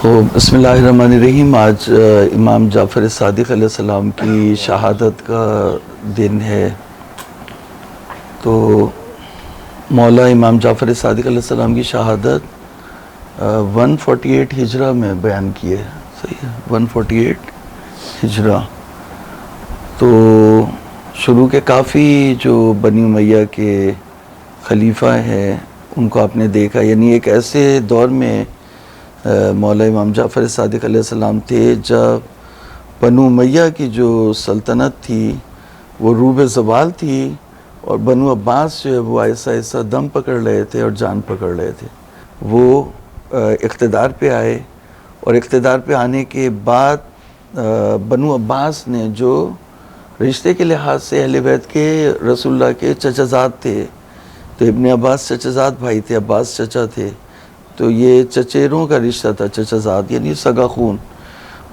بسم اللہ الرحمن الرحیم۔ آج امام جعفر صادق علیہ السلام کی شہادت کا دن ہے۔ تو مولا امام جعفر صادق علیہ السلام کی شہادت 148 ہجرہ میں بیان کی ہے، صحیح ہے، 148 ہجرہ۔ تو شروع کے کافی جو بنی امیہ کے خلیفہ ہیں ان کو آپ نے دیکھا، یعنی ایک ایسے دور میں مولا امام جعفر صادق علیہ السلام تھے جب بنو امیہ کی جو سلطنت تھی وہ روب زوال تھی، اور بنو عباس جو ہے وہ ایسا ایسا دم پکڑ رہے تھے اور جان پکڑ رہے تھے۔ وہ اقتدار پہ آئے، اور اقتدار پہ آنے کے بعد بنو عباس نے جو رشتے کے لحاظ سے اہل بیت کے رسول اللہ کے چچا زاد تھے، تو ابن عباس چچا زاد بھائی تھے، عباس چچا تھے، تو یہ چچیروں کا رشتہ تھا، چچا زاد یعنی سگا خون۔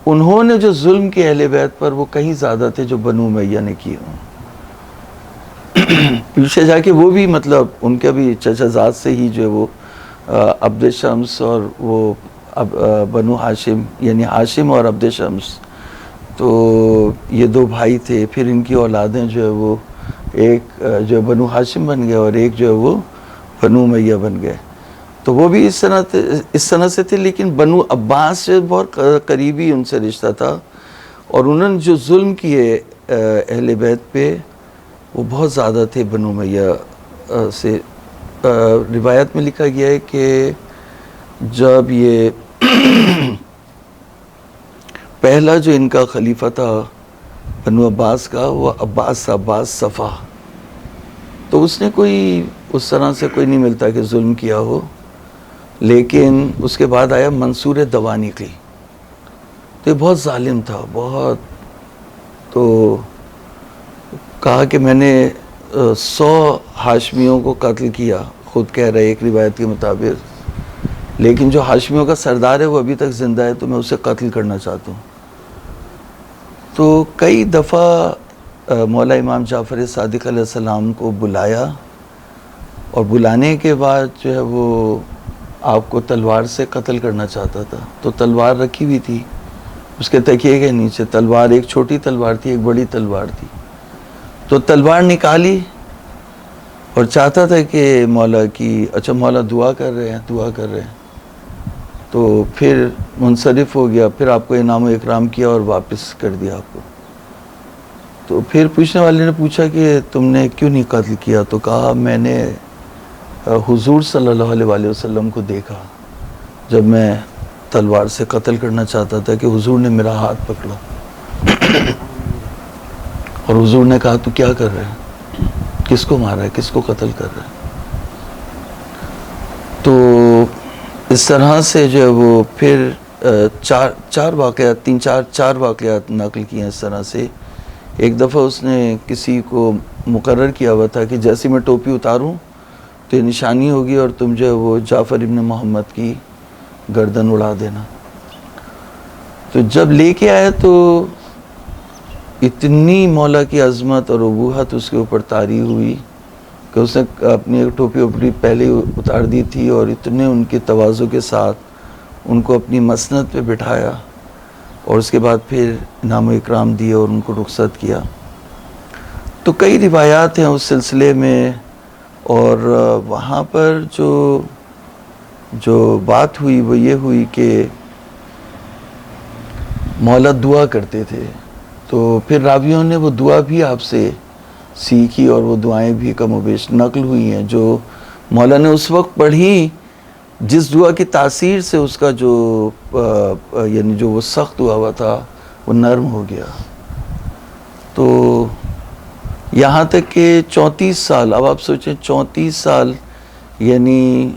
انہوں نے جو ظلم کیا اہل بیت پر وہ کہیں زیادہ تھے جو بنو امیہ نے کیے ہوں۔ پیچھے جا کے وہ بھی مطلب ان کا بھی چچا زاد سے ہی جو ہے وہ عبد شمس اور وہ بنو ہاشم، یعنی ہاشم اور عبد شمس، تو یہ دو بھائی تھے۔ پھر ان کی اولادیں جو ہے وہ ایک جو ہے بنو ہاشم بن گئے اور ایک جو ہے وہ بنو امیہ بن گئے۔ تو وہ بھی اس طرح سے تھے، لیکن بنو عباس سے بہت قریبی ان سے رشتہ تھا، اور انہوں نے جو ظلم کیے اہل بیت پہ وہ بہت زیادہ تھے بنو امیہ سے۔ روایت میں لکھا گیا ہے کہ جب یہ پہلا جو ان کا خلیفہ تھا بنو عباس کا، وہ عباس صفا، تو اس نے کوئی اس طرح سے کوئی نہیں ملتا کہ ظلم کیا ہو، لیکن اس کے بعد آیا منصور دوانقی، تو یہ بہت ظالم تھا بہت۔ تو کہا کہ میں نے 100 ہاشمیوں کو قتل کیا، خود کہہ رہے ایک روایت کے مطابق، لیکن جو ہاشمیوں کا سردار ہے وہ ابھی تک زندہ ہے، تو میں اسے قتل کرنا چاہتا ہوں۔ تو کئی دفعہ مولا امام جعفر صادق علیہ السلام کو بلایا، اور بلانے کے بعد جو ہے وہ آپ کو تلوار سے قتل کرنا چاہتا تھا۔ تو تلوار رکھی ہوئی تھی اس کے تکیے کے نیچے، تلوار ایک چھوٹی تلوار تھی، ایک بڑی تلوار تھی، تو تلوار نکالی اور چاہتا تھا کہ مولا کی مولا دعا کر رہے ہیں، تو پھر منصرف ہو گیا، پھر آپ کو انعام و اکرام کیا اور واپس کر دیا آپ کو۔ تو پھر پوچھنے والے نے پوچھا کہ تم نے کیوں نہیں قتل کیا؟ تو کہا میں نے حضور صلی اللہ علیہ وآلہ وسلم کو دیکھا جب میں تلوار سے قتل کرنا چاہتا تھا، کہ حضور نے میرا ہاتھ پکڑا، اور حضور نے کہا تو کیا کر رہے ہیں، کس کو مارا ہے، کس کو قتل کر رہا ہے؟ تو اس طرح سے جو ہے وہ پھر چار واقعات نقل کیے اس طرح سے۔ ایک دفعہ اس نے کسی کو مقرر کیا ہوا تھا کہ جیسے میں ٹوپی اتاروں تو یہ نشانی ہوگی، اور تم جو ہے وہ جعفر ابن محمد کی گردن اڑا دینا۔ تو جب لے کے آیا تو اتنی مولا کی عظمت اور ابوہت اس کے اوپر طاری ہوئی کہ اس نے اپنی ٹوپی پہلے اتار دی تھی، اور اتنے ان کے تواضع کے ساتھ ان کو اپنی مسند پہ بٹھایا، اور اس کے بعد پھر انعام و اکرام دیے اور ان کو رخصت کیا۔ تو کئی روایات ہیں اس سلسلے میں، اور وہاں پر جو بات ہوئی وہ یہ ہوئی کہ مولا دعا کرتے تھے، تو پھر راویوں نے وہ دعا بھی آپ سے سیکھی، اور وہ دعائیں بھی کم و بیش نقل ہوئی ہیں جو مولا نے اس وقت پڑھی، جس دعا کی تاثیر سے اس کا جو یعنی جو وہ سخت ہوا ہوا تھا وہ نرم ہو گیا۔ تو یہاں تک کہ 34 سال، اب آپ سوچیں 34 سال، یعنی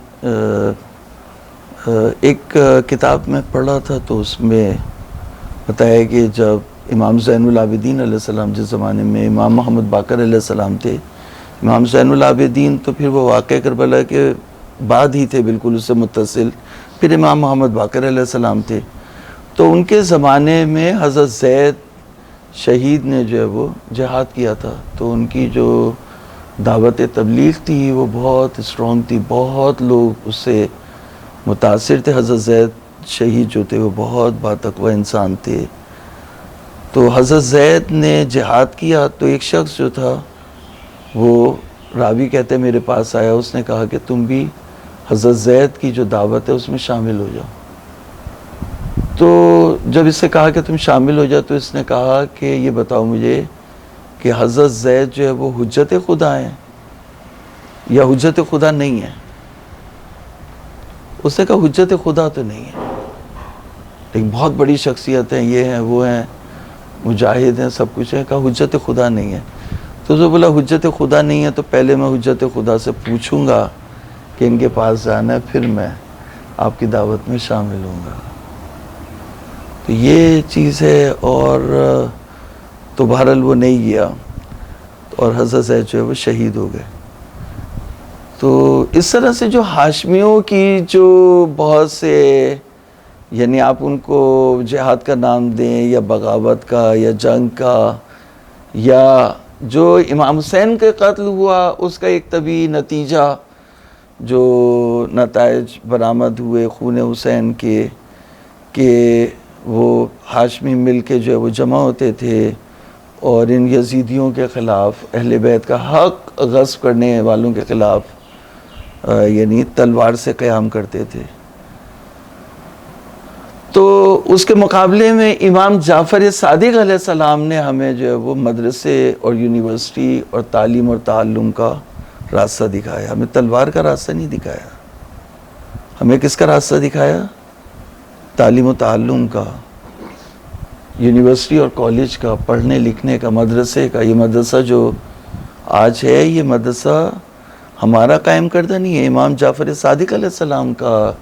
ایک کتاب میں پڑھا تھا تو اس میں بتایا کہ جب امام زین العابدین علیہ السلام، جس زمانے میں امام محمد باقر علیہ السلام تھے، امام زین العابدین تو پھر وہ واقعہ کربلا کے بعد ہی تھے، بالکل اس سے متصل، پھر امام محمد باقر علیہ السلام تھے، تو ان کے زمانے میں حضرت زید شہید نے جو ہے وہ جہاد کیا تھا، تو ان کی جو دعوت تبلیغ تھی وہ بہت اسٹرانگ تھی، بہت لوگ اس سے متاثر تھے حضرت زید شہید جو تھے وہ بہت باتقوی انسان تھے. تو حضرت زید نے جہاد کیا تو ایک شخص جو تھا وہ راوی کہتے میرے پاس آیا, اس نے کہا کہ تم بھی حضرت زید کی جو دعوت ہے اس میں شامل ہو جاؤ. تو جب اس سے کہا کہ تم شامل ہو جاؤ تو اس نے کہا کہ یہ بتاؤ مجھے کہ حضرت زید جو ہے وہ حجت خدا ہیں یا حجت خدا نہیں ہے. اس نے کہا حجت خدا تو نہیں ہے, لیکن بہت بڑی شخصیت ہیں, یہ ہیں وہ ہیں, مجاہد ہیں, سب کچھ ہے. کہا حجت خدا نہیں ہے. تو اسے بولا حجت خدا نہیں ہے تو پہلے میں حجت خدا سے پوچھوں گا کہ ان کے پاس جانا ہے, پھر میں آپ کی دعوت میں شامل ہوں گا. تو یہ چیز ہے. اور تو بہرحال وہ نہیں گیا اور حضرت زید جو ہے وہ شہید ہو گئے. تو اس طرح سے جو ہاشمیوں کی جو بہت سے, یعنی آپ ان کو جہاد کا نام دیں یا بغاوت کا یا جنگ کا, یا جو امام حسین کے قتل ہوا اس کا ایک طبی نتیجہ جو نتائج برآمد ہوئے خون حسین کے, کہ وہ ہاشمی مل کے جو ہے وہ جمع ہوتے تھے اور ان یزیدیوں کے خلاف, اہل بیت کا حق غصب کرنے والوں کے خلاف یعنی تلوار سے قیام کرتے تھے. تو اس کے مقابلے میں امام جعفر صادق علیہ السلام نے ہمیں جو ہے وہ مدرسے اور یونیورسٹی اور تعلیم اور تعلم کا راستہ دکھایا. ہمیں تلوار کا راستہ نہیں دکھایا, ہمیں کس کا راستہ دکھایا؟ تعلیم و تعلم کا, یونیورسٹی اور کالج کا, پڑھنے لکھنے کا, مدرسے کا. یہ مدرسہ جو آج ہے یہ مدرسہ ہمارا قائم کردہ نہیں ہے, امام جعفر صادق علیہ السلام کا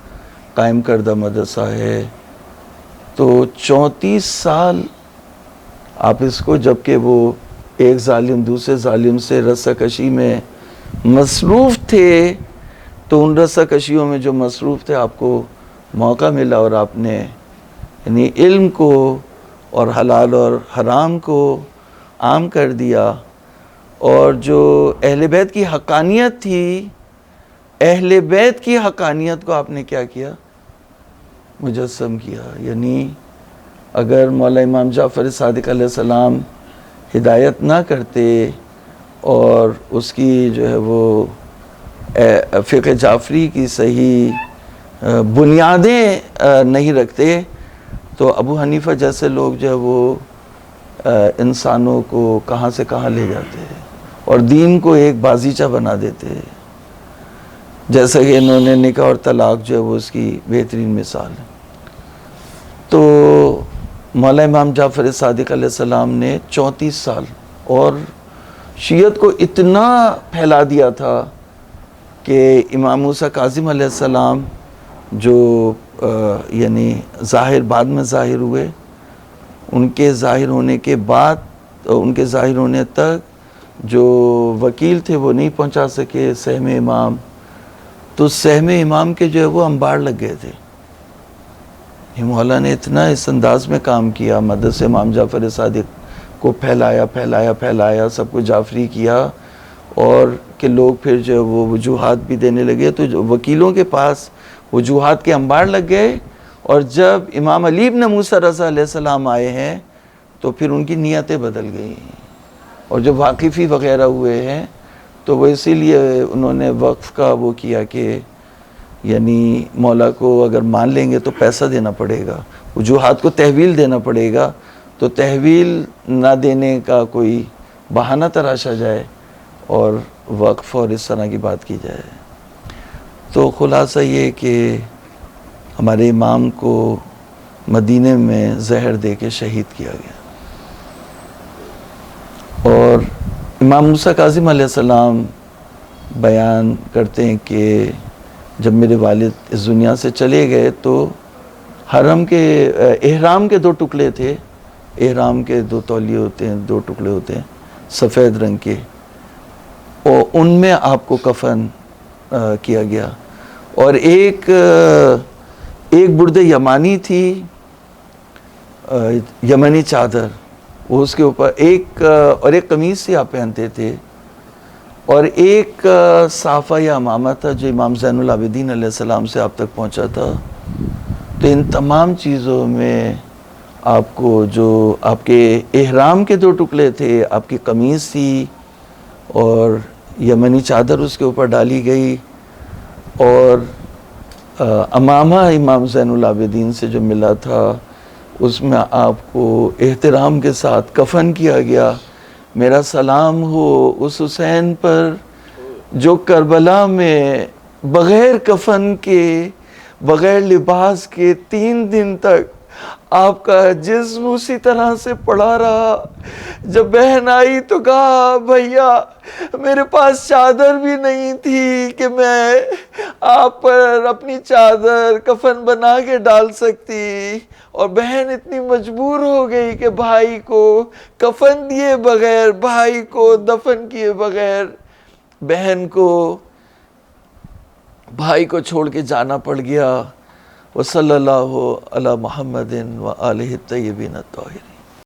قائم کردہ مدرسہ ہے. تو 34 سال آپ اس کو, جبکہ وہ ایک ظالم دوسرے ظالم سے رسہ کشی میں مصروف تھے, تو ان رسہ کشیوں میں جو مصروف تھے آپ کو موقع ملا اور آپ نے یعنی علم کو اور حلال اور حرام کو عام کر دیا. اور جو اہل بیت کی حقانیت تھی, اہل بیت کی حقانیت کو آپ نے کیا کیا؟ مجسم کیا. یعنی اگر مولا امام جعفر صادق علیہ السلام ہدایت نہ کرتے اور اس کی جو ہے وہ فقہ جعفری کی صحیح بنیادیں نہیں رکھتے, تو ابو حنیفہ جیسے لوگ جو ہے وہ انسانوں کو کہاں سے کہاں لے جاتے اور دین کو ایک بازیچہ بنا دیتے, جیسا کہ انہوں نے نکاح اور طلاق جو ہے وہ اس کی بہترین مثال ہے. تو مولا امام جعفر صادق علیہ السلام نے 34 سال اور شیعت کو اتنا پھیلا دیا تھا کہ امام موسیٰ کاظم علیہ السلام جو یعنی ظاہر بعد میں ظاہر ہوئے, ان کے ظاہر ہونے کے بعد, ان کے ظاہر ہونے تک جو وکیل تھے وہ نہیں پہنچا سکے سہم امام, تو سہم امام کے جو ہے وہ انبار لگ گئے تھے. مولا نے اتنا اس انداز میں کام کیا, مدرسے امام جعفر صادق کو پھیلایا, سب کو جعفری کیا, اور کہ لوگ پھر جو ہے وہ وجوہات بھی دینے لگے. تو جو وکیلوں کے پاس وجوہات کے انبار لگ گئے, اور جب امام علی ابن موسیٰ رضا علیہ السلام آئے ہیں تو پھر ان کی نیتیں بدل گئی, اور جب واقفی وغیرہ ہوئے ہیں تو وہ اسی لیے انہوں نے وقف کا وہ کیا کہ یعنی مولا کو اگر مان لیں گے تو پیسہ دینا پڑے گا, وجوہات کو تحویل دینا پڑے گا, تو تحویل نہ دینے کا کوئی بہانہ تراشا جائے اور وقف اور اس طرح کی بات کی جائے. تو خلاصہ یہ کہ ہمارے امام کو مدینے میں زہر دے کے شہید کیا گیا. اور امام موسیٰ کاظم علیہ السلام بیان کرتے ہیں کہ جب میرے والد اس دنیا سے چلے گئے تو حرم کے احرام کے 2 ٹکڑے تھے, احرام کے 2 تولیے ہوتے ہیں, 2 ٹکڑے ہوتے ہیں سفید رنگ کے, اور ان میں آپ کو کفن کیا گیا. اور ایک برد یمانی تھی, یمنی چادر, وہ اس کے اوپر اور ایک قمیص سے آپ پہنتے تھے, اور ایک صافہ یا امامہ تھا جو امام زین العابدین علیہ السلام سے آپ تک پہنچا تھا. تو ان تمام چیزوں میں آپ کو جو آپ کے احرام کے 2 ٹکڑے تھے، آپ کی قمیص تھی اور یمنی چادر اس کے اوپر ڈالی گئی، اور امامہ امام زین العابدین سے جو ملا تھا اس میں آپ کو احترام کے ساتھ کفن کیا گیا۔ میرا سلام ہو اس حسین پر جو کربلا میں بغیر کفن کے، بغیر لباس کے 3 دن تک آپ کا جسم اسی طرح سے پڑا رہا۔ جب بہن آئی تو کہا بھیا میرے پاس چادر بھی نہیں تھی کہ میں آپ پر اپنی چادر کفن بنا کے ڈال سکتی، اور بہن اتنی مجبور ہو گئی کہ بھائی کو کفن دیے بغیر، بھائی کو دفن کیے بغیر بہن کو، بھائی کو چھوڑ کے جانا پڑ گیا۔ وصلی اللہ علی محمد و آلہ الطیبین الطاہرین۔